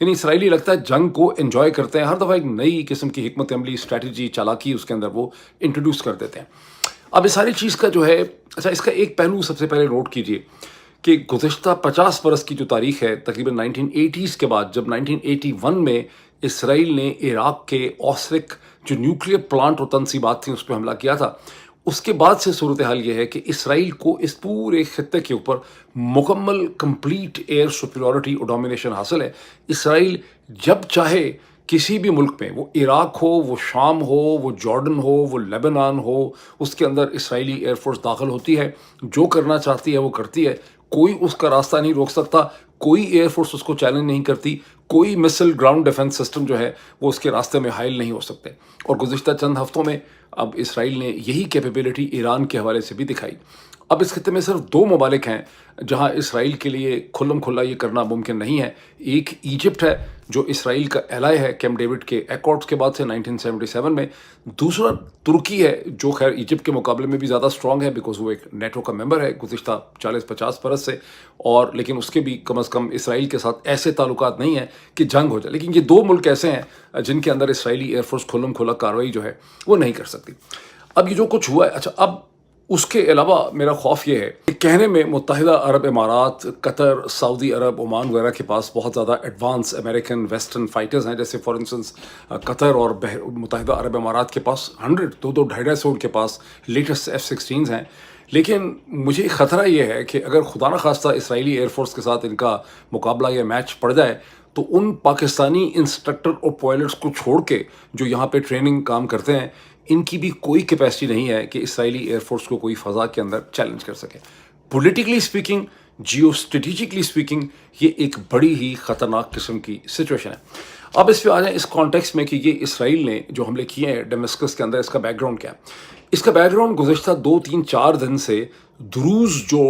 یعنی اسرائیلی لگتا ہے جنگ کو انجوائے کرتے ہیں، ہر دفعہ ایک نئی قسم کی حکمت عملی، اسٹریٹجی، چالاکی اس کے اندر وہ انٹروڈیوس کر دیتے ہیں۔ اب اس ساری چیز کا جو ہے، اچھا اس کا ایک پہلو سب سے پہلے نوٹ کیجئے کہ گزشتہ 50 برس کی جو تاریخ ہے، تقریباً 1980s کے بعد جب 1981 میں اسرائیل نے عراق کے اوسرک جو نیوکلیر پلانٹ اور تنصیبات تھیں اس پہ حملہ کیا تھا، اس کے بعد سے صورتحال یہ ہے کہ اسرائیل کو اس پورے خطے کے اوپر مکمل کمپلیٹ ایئر سپیریورٹی اور ڈومینیشن حاصل ہے۔ اسرائیل جب چاہے کسی بھی ملک میں، وہ عراق ہو، وہ شام ہو، وہ جارڈن ہو، وہ لیبنان ہو، اس کے اندر اسرائیلی ایئر فورس داخل ہوتی ہے، جو کرنا چاہتی ہے وہ کرتی ہے، کوئی اس کا راستہ نہیں روک سکتا، کوئی ایئر فورس اس کو چیلنج نہیں کرتی، کوئی مسل گراؤنڈ ڈیفنس سسٹم جو ہے وہ اس کے راستے میں حائل نہیں ہو سکتے۔ اور گزشتہ چند ہفتوں میں اب اسرائیل نے یہی کیپیبلٹی ایران کے حوالے سے بھی دکھائی۔ اب اس خطے میں صرف 2 ممالک ہیں جہاں اسرائیل کے لیے کھلم کھلا یہ کرنا ممکن نہیں ہے۔ ایک ایجپٹ ہے جو اسرائیل کا ایلائی ہے کیمپ ڈیوڈ کے ایکارڈز کے بعد سے 1977 میں، دوسرا ترکی ہے جو خیر ایجپٹ کے مقابلے میں بھی زیادہ اسٹرانگ ہے بیکاز وہ ایک نیٹو کا ممبر ہے گزشتہ 40-50 برس سے، اور لیکن اس کے بھی کم از کم اسرائیل کے ساتھ ایسے تعلقات نہیں ہیں کہ جنگ ہو جائے۔ لیکن یہ 2 ملک ایسے ہیں جن کے اندر اسرائیلی ایئر فورس کھلم کھلا کارروائی جو ہے وہ نہیں کر سکتی۔ اب یہ جو کچھ ہوا ہے، اچھا اب اس کے علاوہ میرا خوف یہ ہے کہ کہنے میں متحدہ عرب امارات، قطر، سعودی عرب، عمان وغیرہ کے پاس بہت زیادہ ایڈوانس امریکن ویسٹرن فائٹرز ہیں، جیسے فار انسٹنس قطر اور متحدہ عرب امارات کے پاس 200-250 ان کے پاس لیٹسٹ F-16 ہیں، لیکن مجھے خطرہ یہ ہے کہ اگر خدا نخواستہ اسرائیلی ایئر فورس کے ساتھ ان کا مقابلہ یا میچ پڑ جائے تو ان پاکستانی انسٹرکٹر اور پائلٹس کو چھوڑ کے جو یہاں پہ ٹریننگ کام کرتے ہیں، ان کی بھی کوئی کیپیسٹی نہیں ہے کہ اسرائیلی ایئر فورس کو کوئی فضا کے اندر چیلنج کر سکے۔ Politically speaking, geostrategically speaking, یہ ایک بڑی ہی خطرناک قسم کی سچویشن ہے۔ اب اس پہ آ جائیں اس کانٹیکس میں کہ یہ اسرائیل نے جو حملے کیے ہیں ڈیمسکس کے اندر، اس کا بیک گراؤنڈ کیا ہے؟ اس کا بیک گراؤنڈ گزشتہ 2-3-4 دن سے دروز جو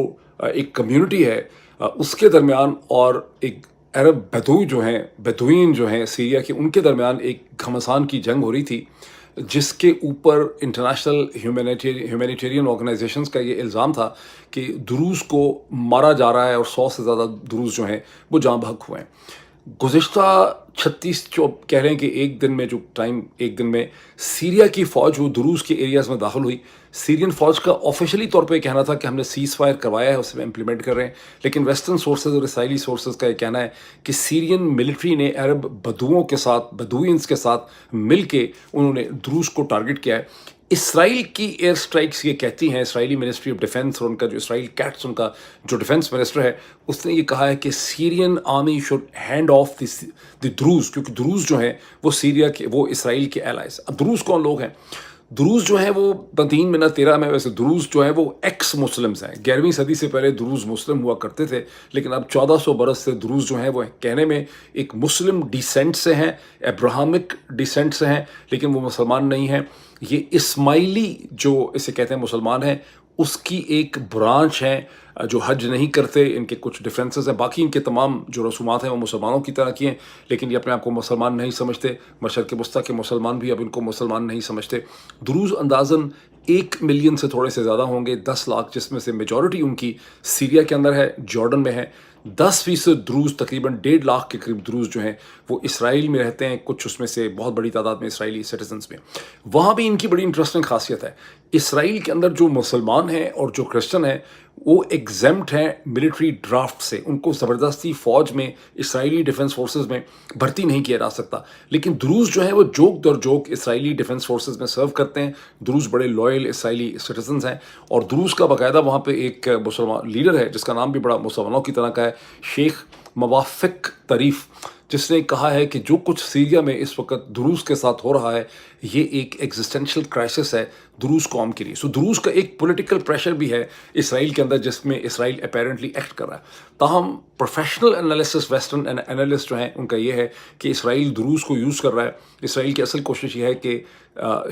ایک کمیونٹی ہے اس کے درمیان اور ایک عرب بدوین جو ہیں سیریا کے، ان کے درمیان ایک گھمسان کی جنگ ہو رہی تھی، جس کے اوپر انٹرنیشنل ہیومینیٹیرین آرگنائزیشنز کا یہ الزام تھا کہ دروز کو مارا جا رہا ہے اور 100 سے زیادہ دروز جو ہیں وہ جاں بحق ہوئے ہیں۔ گزشتہ 36 جو کہہ رہے ہیں کہ ایک دن میں سیریا کی فوج وہ دروز کے ایریاز میں داخل ہوئی۔ سیرین فوج کا آفیشلی طور پہ کہنا تھا کہ ہم نے سیز فائر کروایا ہے، اسے میں امپلیمنٹ کر رہے ہیں، لیکن ویسٹرن سورسز اور اسرائیلی سورسز کا یہ کہنا ہے کہ سیرین ملٹری نے عرب بدوئنس کے ساتھ مل کے انہوں نے دروز کو ٹارگٹ کیا ہے۔ اسرائیل کی ایئر سٹرائکس یہ کہتی ہیں، اسرائیلی منسٹری آف ڈیفنس اور ان کا جو اسرائیل کیٹس، ان کا جو ڈیفنس منسٹر ہے، اس نے یہ کہا ہے کہ Syrian army should hand off the Druze, کیونکہ دروز جو ہیں وہ سیریا کے، وہ اسرائیل کے ایلائز۔ اب دروز کون لوگ ہیں؟ دروز جو ہیں وہ نہ 3 میں نہ 13 میں، ویسے دروز جو ہیں وہ ایکس مسلمز ہیں۔ 11ویں صدی سے پہلے دروز مسلم ہوا کرتے تھے، لیکن اب 1400 برس سے دروز جو ہیں وہ کہنے میں ایک مسلم ڈیسینٹ سے ہیں، ابراہمک ڈیسینٹ سے ہیں، لیکن وہ مسلمان نہیں ہیں۔ یہ اسماعیلی جو اسے کہتے ہیں مسلمان ہیں، اس کی ایک برانچ ہے جو حج نہیں کرتے، ان کے کچھ ڈفرینسز ہیں، باقی ان کے تمام جو رسومات ہیں وہ مسلمانوں کی طرح کی ہیں، لیکن یہ اپنے آپ کو مسلمان نہیں سمجھتے۔ مشرق وسطیٰ کے مسلمان بھی اب ان کو مسلمان نہیں سمجھتے۔ دروز اندازاً 1 ملین سے تھوڑے سے زیادہ ہوں گے، 10 لاکھ، جس میں سے میجورٹی ان کی سیریا کے اندر ہے، جارڈن میں ہے۔ 10% دروز، تقریباً 1.5 لاکھ کے قریب دروز جو ہیں وہ اسرائیل میں رہتے ہیں، کچھ اس میں سے بہت بڑی تعداد میں اسرائیلی سٹیزنز میں۔ وہاں بھی ان کی بڑی انٹرسٹنگ خاصیت ہے، اسرائیل کے اندر جو مسلمان ہیں اور جو کرسچن ہیں وہ ایگزمپٹ ہیں ملٹری ڈرافٹ سے، ان کو زبردستی فوج میں، اسرائیلی ڈیفنس فورسز میں بھرتی نہیں کیا جا سکتا، لیکن دروز جو ہیں وہ جوک در جوک اسرائیلی ڈیفنس فورسز میں سرو کرتے ہیں۔ دروز بڑے لوئل اسرائیلی سٹیزنز ہیں، اور دروز کا باقاعدہ وہاں پہ ایک مسلمان لیڈر ہے جس کا نام بھی بڑا مسلمانوں کی طرح کا ہے، شیخ موافق طریف، جس نے کہا ہے کہ جو کچھ سیریا میں اس وقت دروز کے ساتھ ہو رہا ہے یہ ایک ایگزسٹینشیل کرائسس ہے دروز قوم کے لیے۔ سو دروز کا ایک پولیٹیکل پریشر بھی ہے اسرائیل کے اندر، جس میں اسرائیل اپیرنٹلی ایکٹ کر رہا ہے۔ تاہم پروفیشنل انالیسس، ویسٹرن انالسٹ جو ہیں ان کا یہ ہے کہ اسرائیل دروز کو یوز کر رہا ہے۔ اسرائیل کی اصل کوشش یہ ہے کہ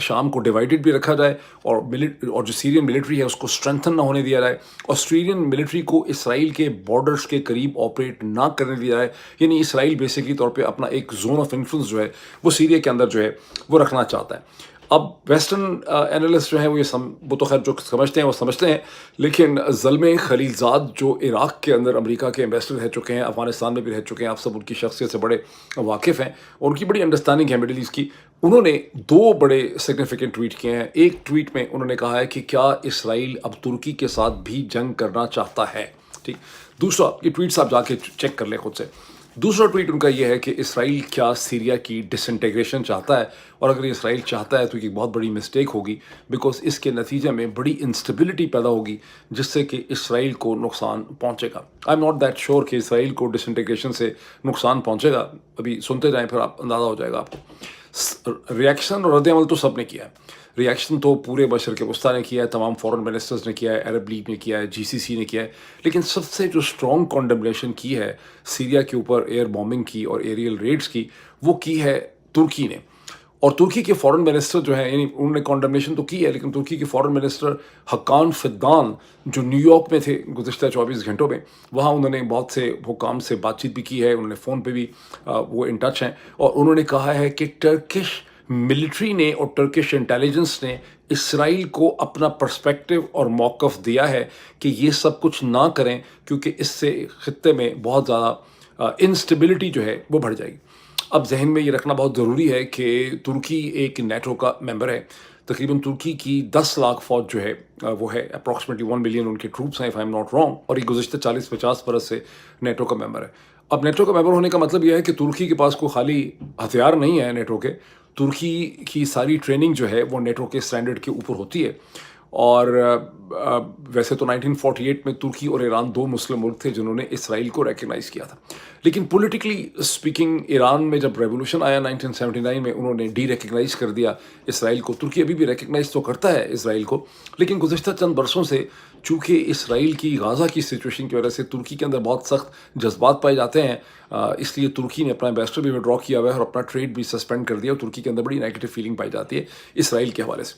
شام کو ڈیوائیڈڈ بھی رکھا جائے اور جو سیرین ملٹری ہے اس کو اسٹرینتھن نہ ہونے دیا جائے، آسٹریلین ملٹری کو اسرائیل کے بارڈرز کے قریب آپریٹ نہ کرنے دیا جائے، یعنی اسرائیل بیسکلی طور پہ اپنا ایک زون آف انفلوئنس جو ہے وہ سیریا کے اندر جو ہے وہ رکھنا چاہتا ہے۔ اب ویسٹرن اینالسٹ جو ہیں وہ تو خیر جو سمجھتے ہیں وہ سمجھتے ہیں، لیکن زلمے خلیلزاد جو عراق کے اندر امریکہ کے ایمبیسڈر رہ چکے ہیں، افغانستان میں بھی رہ چکے ہیں، آپ سب ان کی شخصیت سے بڑے واقف ہیں اور ان کی بڑی انڈرسٹینڈنگ ہے مڈل ایسٹ کی. انہوں نے دو بڑے سگنیفیکنٹ ٹویٹ کیے ہیں. ایک ٹویٹ میں انہوں نے کہا ہے کہ کیا اسرائیل اب ترکی کے ساتھ بھی جنگ کرنا چاہتا ہے. ٹھیک. دوسرا، یہ ٹویٹس آپ جا کے چیک کر لیں خود سے. دوسرا ٹویٹ ان کا یہ ہے کہ اسرائیل کیا سیریا کی ڈس انٹیگریشن چاہتا ہے، اور اگر یہ اسرائیل چاہتا ہے تو یہ بہت بڑی مسٹیک ہوگی، بیکاز اس کے نتیجے میں بڑی انسٹیبلٹی پیدا ہوگی جس سے کہ اسرائیل کو نقصان پہنچے گا. I am not that sure کہ اسرائیل کو ڈس انٹیگریشن سے نقصان پہنچے گا. ابھی سنتے جائیں پھر آپ اندازہ ہو جائے گا آپ کو. ریئیکشن اور رد عمل تو سب نے کیا ہے. ریئیکشن تو پورے مشرق وسطیٰ نے کیا ہے، تمام فورن منسٹرز نے کیا ہے، عرب لیگ نے کیا ہے، جی سی سی نے کیا ہے. لیکن سب سے جو اسٹرانگ کانڈمنیشن کی ہے سیریا کے اوپر ایئر بامبنگ کی اور ایریل ریڈز کی، وہ کی ہے ترکی نے. اور ترکی کے فورن منسٹر جو ہیں، یعنی انہوں نے کانڈمنیشن تو کی ہے، لیکن ترکی کے فورن منسٹر حقان فدان جو نیو یارک میں تھے گزشتہ 24 گھنٹوں میں، وہاں انہوں نے بہت سے حکام سے بات چیت بھی کی ہے، انہوں نے فون پہ بھی وہ ان ٹچ ہیں، اور انہوں نے کہا ہے کہ ٹرکش ملٹری نے اور ٹرکش انٹیلیجنس نے اسرائیل کو اپنا پرسپیکٹو اور موقف دیا ہے کہ یہ سب کچھ نہ کریں، کیونکہ اس سے خطے میں بہت زیادہ انسٹیبلٹی جو ہے وہ بڑھ جائے گی. اب ذہن میں یہ رکھنا بہت ضروری ہے کہ ترکی ایک نیٹو کا ممبر ہے. تقریباً ترکی کی 10 لاکھ فوج جو ہے وہ ہے، اپروکسیمیٹلی 1 ملین ان کے ٹروپس ہیں، if I am not wrong, اور یہ گزشتہ 40-50 برس سے نیٹو کا ممبر ہے. اب نیٹو کا ممبر ہونے کا مطلب یہ ہے کہ ترکی کے پاس کوئی خالی ہتھیار نہیں ہے نیٹو کے. ترکی کی ساری ٹریننگ جو ہے وہ نیٹو کے اسٹینڈرڈ کے اوپر ہوتی ہے. اور ویسے تو 1948 میں ترکی اور ایران دو مسلم ملک تھے جنہوں نے اسرائیل کو ریکگنائز کیا تھا، لیکن پولیٹیکلی اسپیکنگ ایران میں جب ریولوشن آیا 1979 میں، انہوں نے ڈی ریکگنائز کر دیا اسرائیل کو. ترکی ابھی بھی ریکگنائز تو کرتا ہے اسرائیل کو، لیکن گزشتہ چند برسوں سے چونکہ اسرائیل کی غازہ کی سچویشن کی وجہ سے ترکی کے اندر بہت سخت جذبات پائے جاتے ہیں، اس لیے ترکی نے اپنا ایمبیسڈر بھی ودرا کیا ہوا ہے اور اپنا ٹریڈ بھی سسپینڈ کر دیا، اور ترکی کے اندر بڑی نیگیٹو فیلنگ پائی جاتی ہے اسرائیل کے حوالے سے.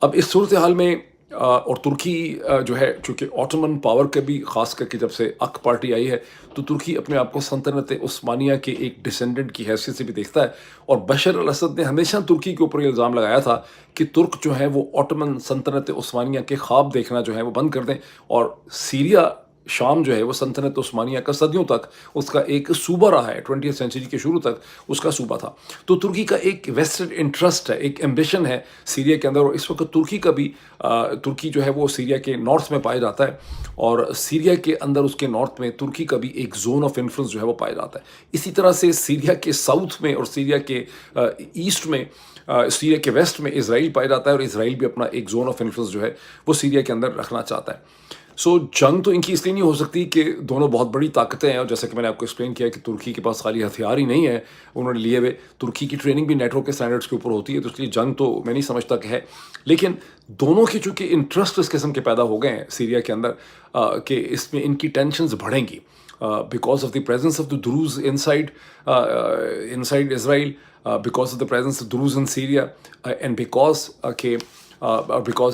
اب اس صورتحال میں اور ترکی جو ہے چونکہ آٹومن پاور کا بھی، خاص کر کے جب سے اک پارٹی آئی ہے، تو ترکی اپنے آپ کو سلطنت عثمانیہ کے ایک ڈسینڈنٹ کی حیثیت سے بھی دیکھتا ہے. اور بشر الاسد نے ہمیشہ ترکی کے اوپر یہ الزام لگایا تھا کہ ترک جو ہے وہ آٹومن سلطنت عثمانیہ کے خواب دیکھنا جو ہے وہ بند کر دیں، اور سیریا، شام جو ہے وہ سلطنت عثمانیہ کا صدیوں تک اس کا ایک صوبہ رہا ہے، 20 سینچری کے شروع تک اس کا صوبہ تھا. تو ترکی کا ایک ویسٹڈ انٹرسٹ ہے، ایک ایمبیشن ہے سیریا کے اندر، اور اس وقت ترکی کا بھی ترکی جو ہے وہ سیریا کے نارتھ میں پایا جاتا ہے، اور سیریا کے اندر اس کے نارتھ میں ترکی کا بھی ایک زون آف انفلوئنس جو ہے وہ پایا جاتا ہے. اسی طرح سے سیریا کے ساؤتھ میں اور سیریا کے ایسٹ میں، سیریا کے ویسٹ میں اسرائیل پایا جاتا ہے، اور اسرائیل بھی اپنا ایک زون آف انفلوئنس جو ہے وہ سیریا کے اندر رکھنا چاہتا ہے. سو جنگ تو ان کی اس لیے نہیں ہو سکتی کہ دونوں بہت بڑی طاقتیں ہیں، اور جیسا کہ میں نے آپ کو ایکسپلین کیا کہ ترکی کے پاس خالی ہتھیار ہی نہیں ہے انہوں نے لیے ہوئے، ترکی کی ٹریننگ بھی نیٹو کے اسٹینڈرڈس کے اوپر ہوتی ہے، تو اس لیے جنگ تو میں نہیں سمجھتا کہ ہے. لیکن دونوں کے چونکہ انٹرسٹ اس قسم کے پیدا ہو گئے ہیں سیریا کے اندر کہ اس میں ان کی ٹینشنز بڑھیں گی because of the presence of the Druze inside Israel, because of the presence of Druze in Syria, and because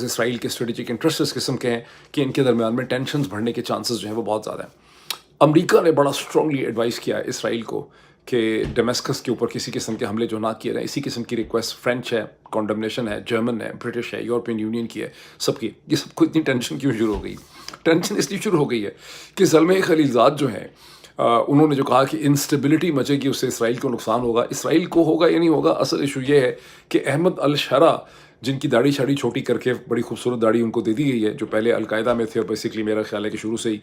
Israel کے اسٹریٹجک انٹرسٹ اس قسم کے ہیں کہ ان کے درمیان میں ٹینشنز بڑھنے کے چانسز جو ہیں وہ بہت زیادہ ہیں. امریکہ نے بڑا اسٹرانگلی ایڈوائز کیا ہے اسرائیل کو کہ ڈیمسکس کے اوپر کسی قسم کے حملے جو نہ کیے جائیں. اسی قسم کی ریکویسٹ فرینچ ہے، کانڈمنیشن ہے، جرمن ہے، برٹش ہے، یورپین یونین کی ہے، سب کی. یہ سب کو اتنی ٹینشن کیوں شروع ہو گئی؟ ٹینشن اس لیے شروع ہو گئی ہے کہ زلمے خلیلزاد جو ہیں انہوں نے جو کہا کہ انسٹیبلٹی مچے گی، اس سے اسرائیل کو نقصان ہوگا. اسرائیل کو ہوگا یا نہیں ہوگا، اصل ایشو یہ ہے کہ احمد الشرا، جن کی داڑھی شاڑھی چھوٹی کر کے بڑی خوبصورت داڑھی ان کو دے دی گئی ہے، جو پہلے القاعدہ میں تھے اور بیسکلی میرا خیال ہے کہ شروع سے ہی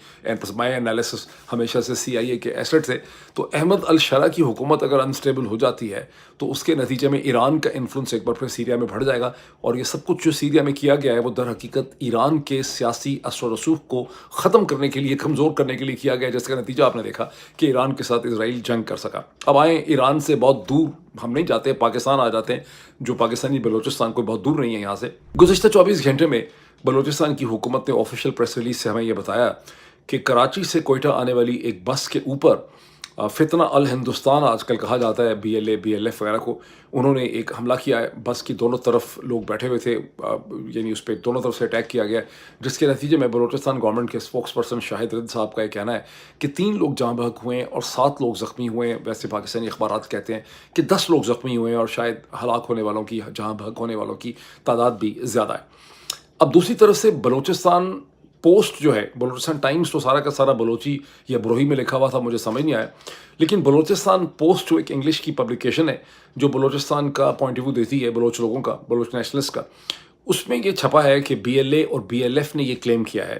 مائی انالیسس ہمیشہ سے CIA کے ایسٹ تھے. تو احمد الشرا کی حکومت اگر انسٹیبل ہو جاتی ہے تو اس کے نتیجے میں ایران کا انفلوئنس ایک بار پھر سیریا میں بڑھ جائے گا، اور یہ سب کچھ جو سیریا میں کیا گیا ہے وہ در حقیقت ایران کے سیاسی اثر و رسوخ کو ختم کرنے کے لیے، کمزور کرنے کے لیے کیا گیا، جس کا نتیجہ آپ نے دیکھا کہ ایران کے ساتھ اسرائیل جنگ کر سکا. اب آئیں ایران سے بہت دور ہم نہیں جاتے، پاکستان آ جاتے ہیں، جو پاکستانی بلوچستان کوئی بہت دور نہیں ہے یہاں سے. گزشتہ 24 گھنٹے میں بلوچستان کی حکومت نے آفیشیل پریس ریلیز سے ہمیں یہ بتایا کہ کراچی سے کوئٹہ آنے والی ایک بس کے اوپر فتنہ الہندوستان آج کل کہا جاتا ہے BLA BLF وغیرہ کو، انہوں نے ایک حملہ کیا ہے، بس کی دونوں طرف لوگ بیٹھے ہوئے تھے، یعنی اس پہ دونوں طرف سے اٹیک کیا گیا، جس کے نتیجے میں بلوچستان گورنمنٹ کے اسپوکس پرسن شاہد رند صاحب کا یہ کہنا ہے کہ 3 لوگ جاں بحق ہوئے ہیں اور 7 لوگ زخمی ہوئے ہیں۔ ویسے پاکستانی اخبارات کہتے ہیں کہ 10 لوگ زخمی ہوئے ہیں اور شاید ہلاک ہونے والوں کی، جاں بحق ہونے والوں کی تعداد بھی زیادہ ہے۔ اب دوسری طرف سے بلوچستان پوسٹ جو ہے، بلوچستان ٹائمز تو سارا کا سارا بلوچی یا بروہی میں لکھا ہوا تھا، مجھے سمجھ نہیں آیا، لیکن بلوچستان پوسٹ جو ایک انگلش کی پبلیکیشن ہے جو بلوچستان کا پوائنٹ آف ویو دیتی ہے، بلوچ لوگوں کا، بلوچ نیشنلسٹ کا، اس میں یہ چھپا ہے کہ BLA اور BLF نے یہ کلیم کیا ہے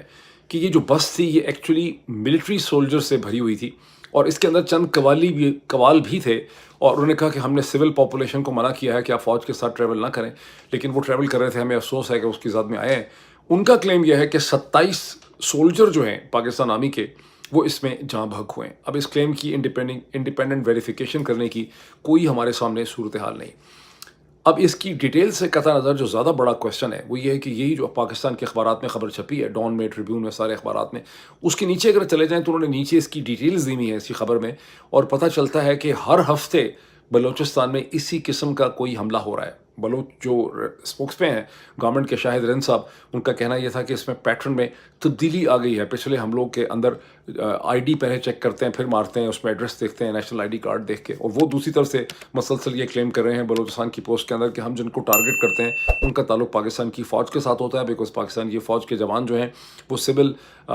کہ یہ جو بس تھی یہ ایکچولی ملٹری سولجر سے بھری ہوئی تھی اور اس کے اندر چند قوال بھی تھے، اور انہوں نے کہا کہ ہم نے سول پاپولیشن کو منع کیا ہے کہ آپ فوج کے ساتھ ٹریول نہ کریں، لیکن وہ ٹریول کر رہے تھے، ہمیں افسوس ہے کہ اس کی زد میں آئے ہیں۔ ان کا کلیم یہ ہے کہ 27 سولجر جو ہیں پاکستان آرمی کے، وہ اس میں جاں بحق ہوئے ہیں۔ اب اس کلیم کی انڈیپینڈنٹ ویریفیکیشن کرنے کی کوئی ہمارے سامنے صورتحال نہیں۔ اب اس کی ڈیٹیل سے قطع نظر جو زیادہ بڑا کویشچن ہے وہ یہ ہے کہ یہی جو پاکستان کے اخبارات میں خبر چھپی ہے، ڈان میں، ٹریبیون میں، سارے اخبارات میں، اس کے نیچے اگر چلے جائیں تو انہوں نے نیچے اس کی ڈیٹیلز دی ہوئی ہیں اسی خبر میں، اور پتہ چلتا ہے کہ ہر ہفتے بلوچستان میں اسی قسم کا کوئی حملہ ہو رہا ہے۔ بلوچ جو اسپوکس پہ ہیں گورنمنٹ کے، شاہد رند صاحب، ان کا کہنا یہ تھا کہ اس میں پیٹرن میں تبدیلی آ گئی ہے۔ پچھلے حملوں کے اندر ID پہلے چیک کرتے ہیں، پھر مارتے ہیں، اس میں ایڈریس دیکھتے ہیں، نیشنل ID کارڈ دیکھ کے، اور وہ دوسری طرف سے مسلسل یہ کلیم کر رہے ہیں بلوچستان کی پوسٹ کے اندر کہ ہم جن کو ٹارگٹ کرتے ہیں ان کا تعلق پاکستان کی فوج کے ساتھ ہوتا ہے، بیکاز پاکستان کی فوج کے جوان جو ہیں وہ سول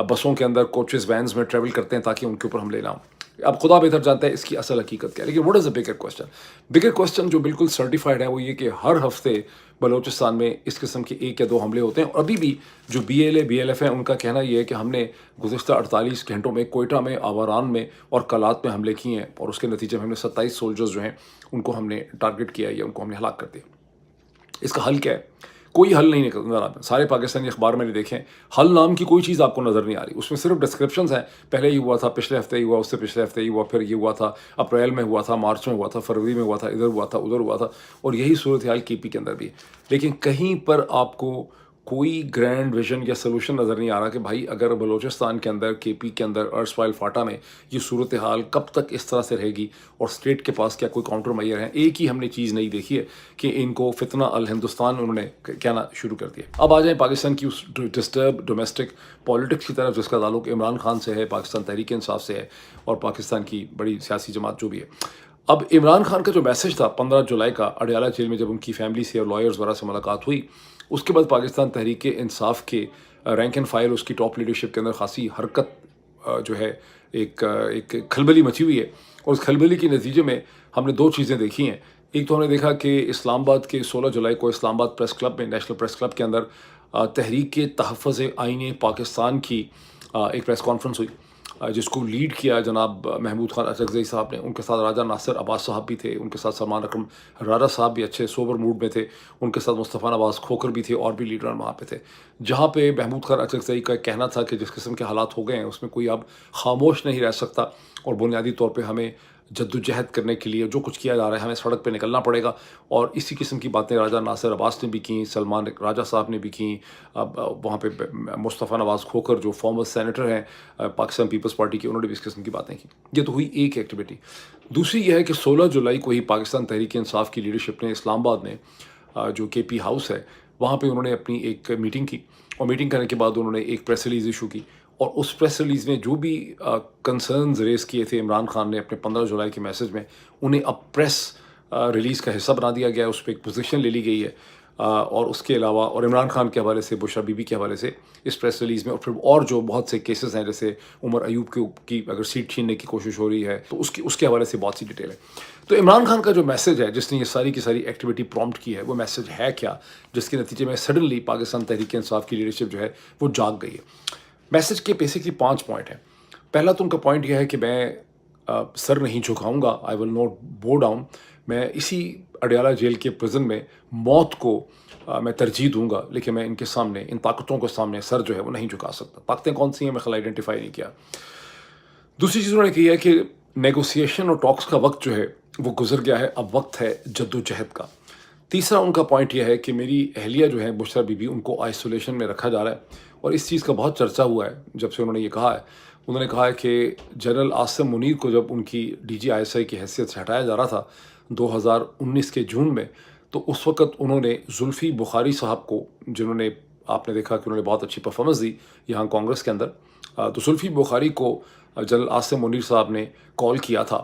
بسوں کے اندر، کوچز، وینز میں ٹریول کرتے ہیں تاکہ ان کے اوپر حملے نہ ہوں۔ اب خدا بہتر جانتا ہے اس کی اصل حقیقت کیا ہے، لیکن what is a bigger question جو بالکل سرٹیفائڈ ہے وہ یہ کہ ہر ہفتے بلوچستان میں اس قسم کے 1 یا 2 حملے ہوتے ہیں، اور ابھی بھی جو BLA BLF ہیں ان کا کہنا یہ ہے کہ ہم نے گزشتہ 48 گھنٹوں میں کوئٹہ میں، آوران میں اور کلات میں حملے کیے ہیں، اور اس کے نتیجے میں ہم نے 27 سولجرز جو ہیں ان کو ہم نے ٹارگٹ کیا یا ان کو ہم نے ہلاک کر دیا۔ اس کا حل کیا ہے؟ کوئی حل نہیں نظر آتا۔ سارے پاکستانی اخبار میں نے دیکھے ہیں، حل نام کی کوئی چیز آپ کو نظر نہیں آ رہی، اس میں صرف ڈسکرپشنز ہیں، پہلے یہ ہوا تھا، پچھلے ہفتے یہ ہوا، اس سے پچھلے ہفتے یہ ہوا، پھر یہ ہوا تھا، اپریل میں ہوا تھا، مارچ میں ہوا تھا، فروری میں ہوا تھا، ادھر ہوا تھا، ادھر ہوا تھا، اور یہی صورتحال KP کے اندر بھی ہے۔ لیکن کہیں پر آپ کو کوئی گرینڈ ویژن یا سلوشن نظر نہیں آ رہا کہ بھائی اگر بلوچستان کے اندر، KP کے اندر، ارسوائل فاٹا میں یہ صورتحال کب تک اس طرح سے رہے گی، اور اسٹیٹ کے پاس کیا کوئی کاؤنٹر میئر ہیں؟ ایک ہی ہم نے چیز نہیں دیکھی ہے کہ ان کو فتنہ الہندوستان انہوں نے کہنا شروع کر دیا۔ اب آ جائیں پاکستان کی اس ڈسٹرب ڈومیسٹک پالیٹکس کی طرف جس کا تعلق عمران خان سے ہے، پاکستان تحریک انصاف سے ہے، اور پاکستان کی بڑی سیاسی جماعت جو بھی ہے۔ اب عمران خان کا جو میسج تھا 15 جولائی کا اڈیالہ جیل میں جب ان کی فیملی سے اور لائرز وغیرہ سے ملاقات ہوئی، اس کے بعد پاکستان تحریک انصاف کے رینک اینڈ فائل، اس کی ٹاپ لیڈرشپ کے اندر خاصی حرکت جو ہے، ایک کھلبلی مچی ہوئی ہے، اور اس کھلبلی کے نتیجے میں ہم نے 2 چیزیں دیکھی ہیں۔ ایک تو ہم نے دیکھا کہ اسلام آباد کے 16 جولائی کو اسلام آباد پریس کلب میں، نیشنل پریس کلب کے اندر تحریک تحفظ آئین پاکستان کی ایک پریس کانفرنس ہوئی، جس کو لیڈ کیا جناب محمود خان اچکزئی صاحب نے۔ ان کے ساتھ راجہ ناصر عباس صاحب بھی تھے، ان کے ساتھ سلمان اکرم راجہ صاحب بھی اچھے سوبر موڈ میں تھے، ان کے ساتھ مصطفیٰ نواز کھوکر بھی تھے، اور بھی لیڈران وہاں پہ تھے، جہاں پہ محمود خان اچکزئی کا کہنا تھا کہ جس قسم کے حالات ہو گئے ہیں اس میں کوئی اب خاموش نہیں رہ سکتا، اور بنیادی طور پہ ہمیں جدوجہد کرنے کے لیے جو کچھ کیا جا رہا ہے ہمیں سڑک پہ نکلنا پڑے گا۔ اور اسی قسم کی باتیں راجہ ناصر عباس نے بھی کیں، سلمان راجہ صاحب نے بھی کیں، وہاں پہ مصطفیٰ نواز کھوکر جو فارمر سینیٹر ہیں پاکستان پیپلز پارٹی کے، انہوں نے بھی اس قسم کی باتیں کی۔ یہ تو ہوئی ایک ایکٹیویٹی۔ دوسری یہ ہے کہ 16 جولائی کو ہی پاکستان تحریک انصاف کی لیڈرشپ نے اسلام آباد میں جو KP ہاؤس ہے وہاں پہ انہوں نے اپنی ایک میٹنگ کی، اور میٹنگ کرنے کے بعد انہوں نے ایک پریس ریلیز ایشو کی، اور اس پریس ریلیز میں جو بھی کنسرنز ریز کیے تھے عمران خان نے اپنے 15 جولائی کے میسج میں، انہیں اب پریس ریلیز کا حصہ بنا دیا گیا ہے، اس پہ ایک پوزیشن لے لی گئی ہے، اور اس کے علاوہ اور عمران خان کے حوالے سے، بشرا بی بی کے حوالے سے اس پریس ریلیز میں، اور پھر اور جو بہت سے کیسز ہیں جیسے عمر ایوب کی اگر سیٹ چھیننے کی کوشش ہو رہی ہے تو اس کے حوالے سے بہت سی ڈیٹیل ہے۔ تو عمران خان کا جو میسج ہے جس نے یہ ساری کی ساری ایکٹیویٹی پرومپٹ کی ہے، وہ میسج ہے کیا، جس کے نتیجے میں سڈنلی پاکستان تحریک انصاف کی لیڈرشپ جو ہے وہ جاگ گئی ہے؟ میسج کے بیسکلی 5 پوائنٹ ہیں۔ پہلا تو ان کا پوائنٹ یہ ہے کہ میں سر نہیں جھکاؤں گا، آئی ول ناٹ بو ڈاؤن، میں اسی اڈیالہ جیل کے پرزن میں موت کو میں ترجیح دوں گا، لیکن میں ان کے سامنے، ان طاقتوں کے سامنے سر جو ہے وہ نہیں جھکا سکتا۔ طاقتیں کون سی ہیں میں خیال آئیڈینٹیفائی نہیں کیا۔ دوسری چیز انہوں نے کی ہے کہ نیگوسیشن اور ٹاکس کا وقت جو ہے وہ گزر گیا ہے، اب وقت ہے جد و جہد کا۔ تیسرا ان کا پوائنٹ یہ ہے کہ میری اہلیہ جو ہے بشرا بی بی، ان کو آئسولیشن میں رکھا جا رہا ہے، اور اس چیز کا بہت چرچا ہوا ہے جب سے انہوں نے یہ کہا ہے۔ انہوں نے کہا ہے کہ جنرل عاصم منیر کو جب ان کی DGI کی حیثیت سے ہٹایا جا رہا تھا 2019 کے جون میں، تو اس وقت انہوں نے زلفی بخاری صاحب کو، جنہوں نے آپ نے دیکھا کہ انہوں نے بہت اچھی پرفارمنس دی یہاں کانگریس کے اندر، تو زلفی بخاری کو جنرل عاصم منیر صاحب نے کال کیا تھا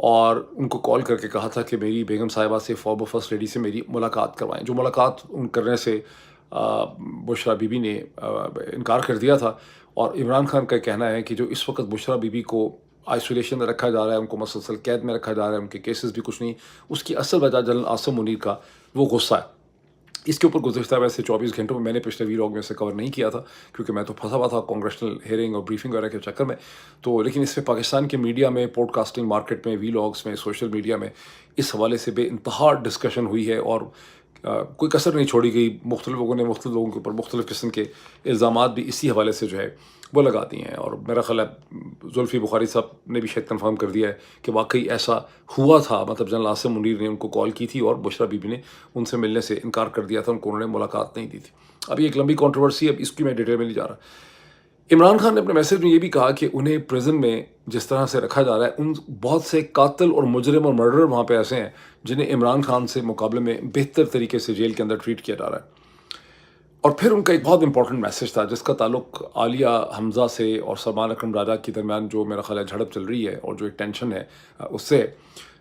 اور ان کو کال کر کے کہا تھا کہ میری بیگم صاحبہ سے، فارمر فرسٹ لیڈی سے میری ملاقات کروائیں، جو ملاقات ان کرنے سے بشرا بی بی نے انکار کر دیا تھا۔ اور عمران خان کا کہنا ہے کہ جو اس وقت بشرا بی بی کو آئسولیشن میں رکھا جا رہا ہے، ان کو مسلسل قید میں رکھا جا رہا ہے، ان کے کیسز بھی کچھ نہیں، اس کی اصل وجہ جنرل عاصم منیر کا وہ غصہ ہے۔ اس کے اوپر گزشتہ ویسے 24 گھنٹوں میں نے پچھلے ویلاگ میں سے کور نہیں کیا تھا، کیونکہ میں تو پھنسا ہوا تھا کانگریشنل ہیئرنگ اور بریفنگ وغیرہ کے چکر میں، تو لیکن اس پہ پاکستان کے میڈیا میں، پوڈ کاسٹنگ مارکیٹ میں، ویلاگس میں، سوشل میڈیا میں اس حوالے سے بے انتہا ڈسکشن ہوئی ہے اور کوئی کسر نہیں چھوڑی گئی۔ مختلف لوگوں نے مختلف لوگوں کے اوپر مختلف قسم کے الزامات بھی اسی حوالے سے جو ہے وہ لگا دیے ہیں، اور میرا خیال ہے زلفی بخاری صاحب نے بھی شاید کنفرم کر دیا ہے کہ واقعی ایسا ہوا تھا، مطلب جنرل عاصم منیر نے ان کو کال کی تھی اور بشرا بی بی نے ان سے ملنے سے انکار کر دیا تھا، ان کو انہوں نے ملاقات نہیں دی تھی۔ اب یہ ایک لمبی کنٹروورسی ہے، اب اس کی میں ڈیٹیل میں نہیں جا رہا۔ عمران خان نے اپنے میسج میں یہ بھی کہا کہ انہیں پریزن میں جس طرح سے رکھا جا رہا ہے، ان بہت سے قاتل اور مجرم اور مرڈر وہاں پہ ایسے ہیں جنہیں عمران خان سے مقابلے میں بہتر طریقے سے جیل کے اندر ٹریٹ کیا جا رہا ہے۔ اور پھر ان کا ایک بہت امپورٹنٹ میسج تھا جس کا تعلق عالیہ حمزہ سے اور سلمان اکرم راجہ کے درمیان جو میرا خیال ہے جھڑپ چل رہی ہے اور جو ایک ٹینشن ہے اس سے،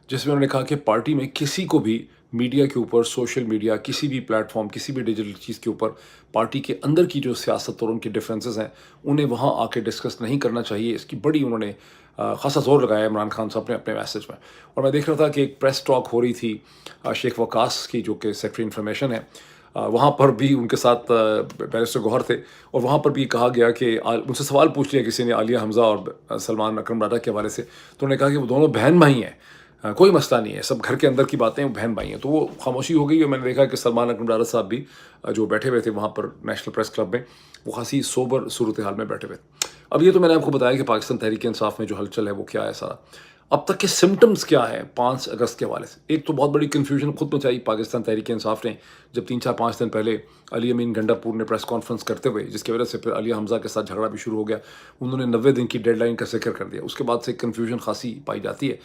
جس میں انہوں نے کہا کہ پارٹی میں کسی کو بھی میڈیا کے اوپر، سوشل میڈیا، کسی بھی پلیٹ فارم، کسی بھی ڈیجیٹل چیز کے اوپر پارٹی کے اندر کی جو سیاست اور ان کے ڈفرینسز ہیں انہیں وہاں آ کے ڈسکس نہیں کرنا چاہیے۔ اس کی بڑی انہوں نے خاصا زور لگایا عمران خان صاحب نے اپنے میسج میں۔ اور میں دیکھ رہا تھا کہ ایک پریس ٹاک ہو رہی تھی شیخ وقاص کی، جو کہ سیکرٹری انفارمیشن ہے، وہاں پر بھی ان کے ساتھ بیرسٹر گوہر تھے، اور وہاں پر بھی کہا گیا کہ ان سے سوال پوچھ لیا کسی نے عالیہ حمزہ اور سلمان اکرم راجہ کے حوالے سے، تو انہوں نے کہا کہ وہ دونوں بہن بھائی ہیں، کوئی مسئلہ نہیں ہے، سب گھر کے اندر کی باتیں، وہ بہن بھائی ہیں۔ تو وہ خاموشی ہو گئی، اور میں نے دیکھا کہ سلمان اکرم راجہ صاحب بھی جو بیٹھے ہوئے تھے وہاں پر نیشنل پریس کلب میں، وہ خاصی سوبر صورتحال میں بیٹھے ہوئے۔ اب یہ تو میں نے آپ کو بتایا کہ پاکستان تحریک انصاف میں جو ہلچل ہے وہ کیا ہے سارا۔ اب تک کے سمٹمز کیا ہیں 5 اگست کے حوالے سے؟ ایک تو بہت بڑی کنفیوژن خود مچائی پاکستان تحریک انصاف نے، جب 3-4-5 دن پہلے علی امین گنڈا پور نے پریس کانفرنس کرتے ہوئے، جس کی وجہ سے پھر عالیہ حمزہ کے ساتھ جھگڑا بھی شروع ہو گیا، انہوں نے 90 دن کی ڈیڈ لائن کا ذکر کر دیا۔ اس کے بعد سے کنفیوژن خاصی پائی جاتی ہے۔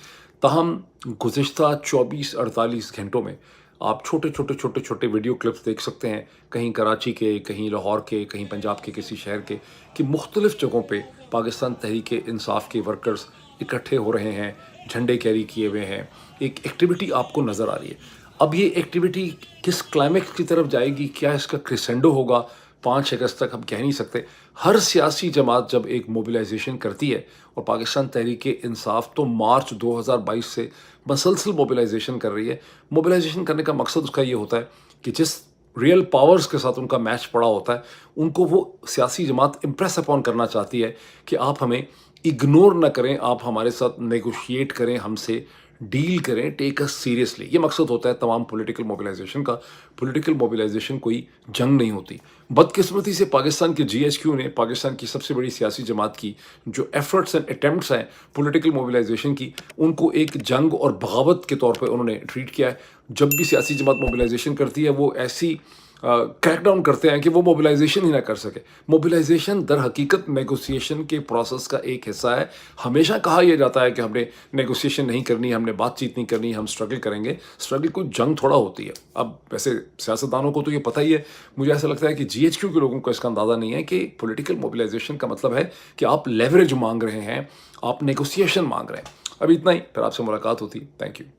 تاہم گزشتہ 24-48 گھنٹوں میں آپ چھوٹے ویڈیو کلپس دیکھ سکتے ہیں، کہیں کراچی کے، کہیں لاہور کے، کہیں پنجاب کے کسی شہر کے، کہ مختلف جگہوں پہ پاکستان تحریک انصاف کے ورکرز اکٹھے ہو رہے ہیں، جھنڈے کیری کیے ہوئے ہیں، ایک ایکٹیویٹی آپ کو نظر آ رہی ہے۔ اب یہ ایکٹیویٹی کس کلائمیکس کی طرف جائے گی، کیا اس کا کریسینڈو ہوگا 5 اگست تک، ہم کہہ نہیں سکتے۔ ہر سیاسی جماعت جب ایک موبلائزیشن کرتی ہے، اور پاکستان تحریک انصاف تو مارچ 2022 سے مسلسل موبلائزیشن کر رہی ہے۔ موبلائزیشن کرنے کا مقصد اس کا یہ ہوتا ہے کہ جس ریئل پاورز کے ساتھ ان کا میچ پڑا ہوتا ہے، ان کو وہ سیاسی جماعت امپریس اپون کرنا چاہتی ہے کہ آپ ہمیں اگنور نہ کریں، آپ ہمارے ساتھ نیگوشیٹ کریں، ہم سے ڈیل کریں، ٹیک اس سیریسلی۔ یہ مقصد ہوتا ہے تمام پولیٹیکل موبلائزیشن کا۔ پولیٹیکل موبلائزیشن کوئی جنگ نہیں ہوتی۔ بدقسمتی سے پاکستان کے GHQ نے، پاکستان کی سب سے بڑی سیاسی جماعت کی جو ایفرٹس اینڈ اٹیمپٹس ہیں پولیٹیکل موبلائزیشن کی، ان کو ایک جنگ اور بغاوت کے طور پہ انہوں نے ٹریٹ کیا ہے۔ جب بھی سیاسی جماعت موبلائزیشن کرتی ہے، وہ ایسی کریک ڈاؤن کرتے ہیں کہ وہ موبلائزیشن ہی نہ کر سکے۔ موبلائزیشن در حقیقت نیگوسیشن کے پروسیس کا ایک حصہ ہے۔ ہمیشہ کہا یہ جاتا ہے کہ ہم نے نیگوسیشن نہیں کرنی، ہم نے بات چیت نہیں کرنی، ہم سٹرگل کریں گے۔ سٹرگل کوئی جنگ تھوڑا ہوتی ہے۔ اب ویسے سیاستدانوں کو تو یہ پتہ ہی ہے، مجھے ایسا لگتا ہے کہ GHQ کے لوگوں کو اس کا اندازہ نہیں ہے کہ پولیٹیکل موبلائزیشن کا مطلب ہے کہ آپ لیوریج مانگ رہے ہیں، آپ نیگوسیشن مانگ رہے ہیں۔ ابھی اتنا ہی، پھر آپ سے ملاقات ہوتی۔ Thank you.